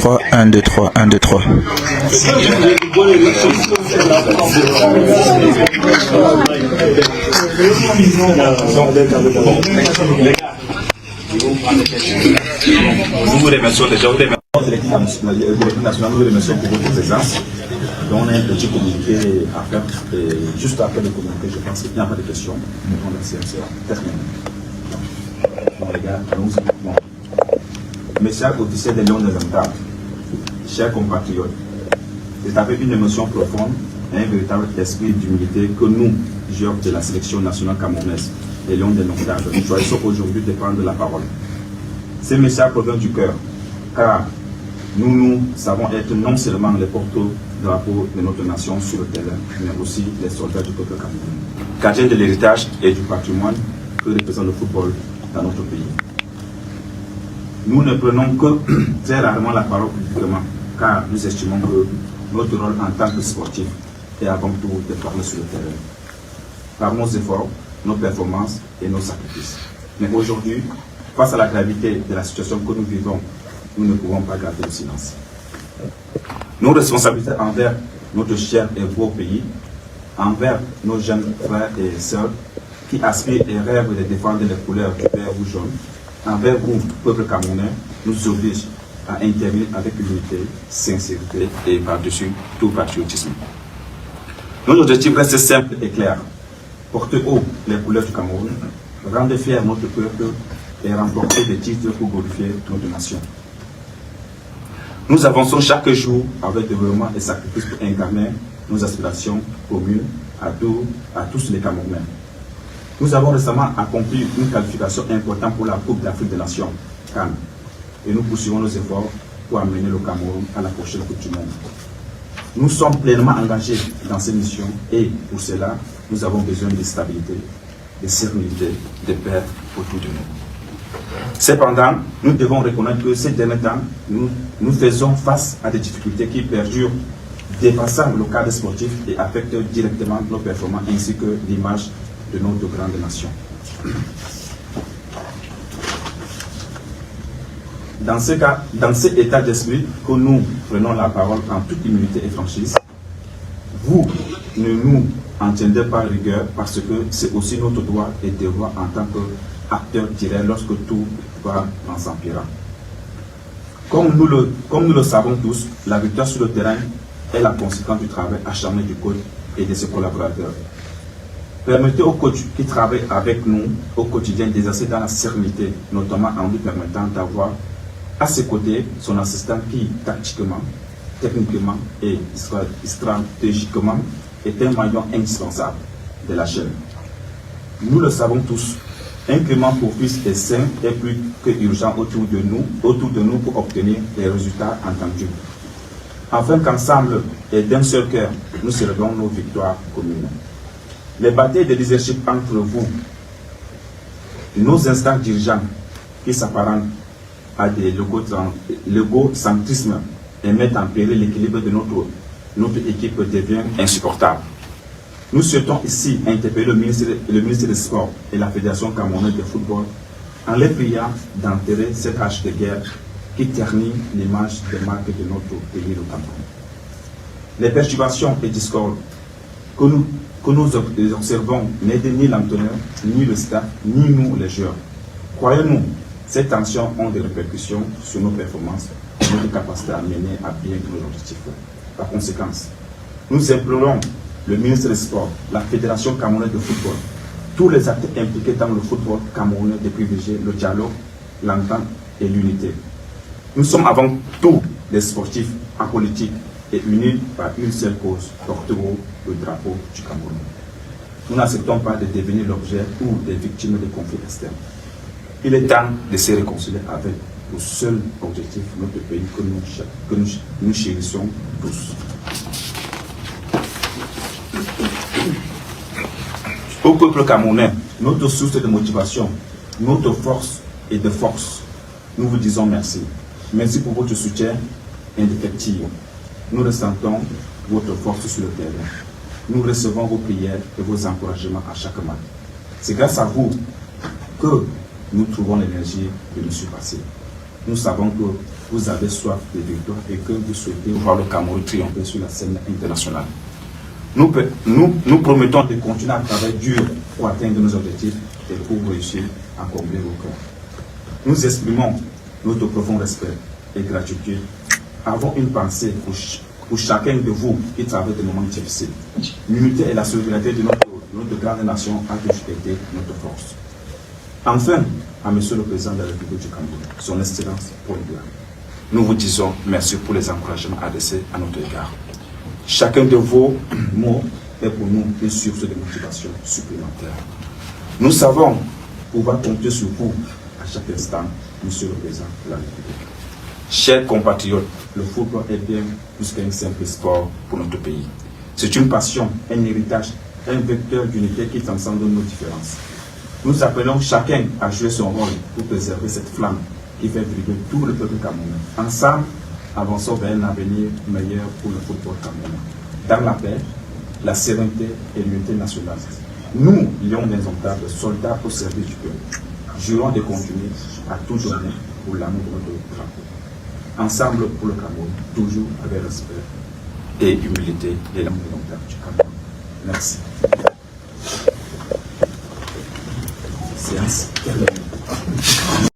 3, 1, 2, 3, 1, 2, 3. Nous vous remercions déjà. L'équipe nationale, nous vous remercions pour votre présence. Donc, on a un petit communiqué à faire. Et juste après le communiqué, je pense qu'il n'y a pas de questions. On a séance terminée. Bon, les gars, allons-y. Mes chers officiers des Lions de l'Indomtable, chers compatriotes, c'est avec une émotion profonde et un véritable esprit d'humilité que nous, joueurs de la sélection nationale camerounaise, les Lions de l'Indomtable, nous choisissons aujourd'hui de prendre la parole. Ces messages proviennent du cœur, car nous savons être non seulement les porte-drapeaux de notre nation sur le terrain, mais aussi les soldats du peuple camerounais, gardiens de l'héritage et du patrimoine que représente le football dans notre pays. Nous ne prenons que très rarement la parole publiquement, car nous estimons que notre rôle en tant que sportif est avant tout de parler sur le terrain, par nos efforts, nos performances et nos sacrifices. Mais aujourd'hui, face à la gravité de la situation que nous vivons, nous ne pouvons pas garder le silence. Nos responsabilités envers notre cher et beau pays, envers nos jeunes frères et sœurs qui aspirent et rêvent de défendre les couleurs du vert ou jaune, envers vous, peuple camerounais, nous oblige à intervenir avec unité, sincérité et par-dessus tout patriotisme. Notre objectif reste simple et clair. Porter haut les couleurs du Cameroun, rendre fier notre peuple et remporter des titres pour glorifier notre nation. Nous avançons chaque jour avec développement et sacrifice pour incarner nos aspirations communes à tous les Camerounais. Nous avons récemment accompli une qualification importante pour la Coupe d'Afrique des Nations, CAN, et nous poursuivons nos efforts pour amener le Cameroun à la prochaine Coupe du Monde. Nous sommes pleinement engagés dans ces missions et pour cela, nous avons besoin de stabilité, de sérénité, de paix autour de nous. Cependant, nous devons reconnaître que ces derniers temps, nous faisons face à des difficultés qui perdurent, dépassant le cadre sportif et affectent directement nos performances ainsi que l'image de notre grande nation. Dans cet état d'esprit que nous prenons la parole en toute humilité et franchise, vous ne nous en tiendrez pas rigueur parce que c'est aussi notre droit et devoir en tant qu'acteur direct lorsque tout va en s'empirant. Comme nous le savons tous, la victoire sur le terrain est la conséquence du travail acharné du coach et de ses collaborateurs. Permettez au coach qui travaille avec nous au quotidien d'exercer dans la sérénité, notamment en lui permettant d'avoir à ses côtés son assistant qui, tactiquement, techniquement et stratégiquement, est un maillon indispensable de la chaîne. Nous le savons tous, un climat propice et sain est plus que urgent autour de nous pour obtenir les résultats entendus. Afin qu'ensemble et d'un seul cœur, nous célébrons nos victoires communes. Les batailles de leadership entre vous, nos instants dirigeants qui s'apparentent à des l'égocentrisme et mettent en péril l'équilibre de notre équipe devient insupportable. Nous souhaitons ici interpeller le ministre des Sports et la Fédération camerounaise de football en les priant d'enterrer cette hache de guerre qui ternit l'image des marques de notre pays, le Cameroun. Les perturbations et discordes que nous observons n'aident ni l'entraîneur, ni le staff, ni nous les joueurs. Croyez-nous, ces tensions ont des répercussions sur nos performances, notre capacité à mener à bien nos objectifs. Par conséquent, nous implorons le ministre des Sports, la Fédération camerounaise de football, tous les acteurs impliqués dans le football camerounais de privilégier le dialogue, l'entente et l'unité. Nous sommes avant tout des sportifs en politique et unis par une seule cause, porter haut le drapeau du Cameroun. Nous n'acceptons pas de devenir l'objet ou des victimes de conflits externes. Il est temps de se réconcilier avec le seul objectif de notre pays que nous chérissons tous. Au peuple camerounais, notre source de motivation, notre force et de force, nous vous disons merci. Merci pour votre soutien indéfectible. Nous ressentons votre force sur le terrain. Nous recevons vos prières et vos encouragements à chaque match. C'est grâce à vous que nous trouvons l'énergie de nous surpasser. Nous savons que vous avez soif de victoire et que vous souhaitez voir le Cameroun triompher sur la scène internationale. Nous promettons de continuer à travailler dur pour atteindre nos objectifs et pour réussir à combler vos cœurs. Nous exprimons notre profond respect et gratitude. Avons une pensée pour chacun de vous qui traverse des moments difficiles. L'unité et la solidarité de notre grande nation a toujours été notre force. Enfin, à Monsieur le Président de la République du Cameroun, son Excellence Paul Biya, nous vous disons merci pour les encouragements adressés à notre égard. Chacun de vos mots est pour nous une source de motivation supplémentaire. Nous savons pouvoir compter sur vous à chaque instant, Monsieur le Président de la République. Chers compatriotes, le football est bien plus qu'un simple sport pour notre pays. C'est une passion, un héritage, un vecteur d'unité qui transcende nos différences. Nous appelons chacun à jouer son rôle pour préserver cette flamme qui fait vibrer tout le peuple camerounais. Ensemble, avançons vers un avenir meilleur pour le football camerounais. Dans la paix, la sérénité et l'unité nationale. Nous, lions indomptables, soldats au service du peuple, jurons de continuer à tout donner pour l'amour de notre drapeau. Ensemble pour le Cameroun, toujours avec respect et humilité, les langues indomptables du Cameroun. Merci. Séance terminée.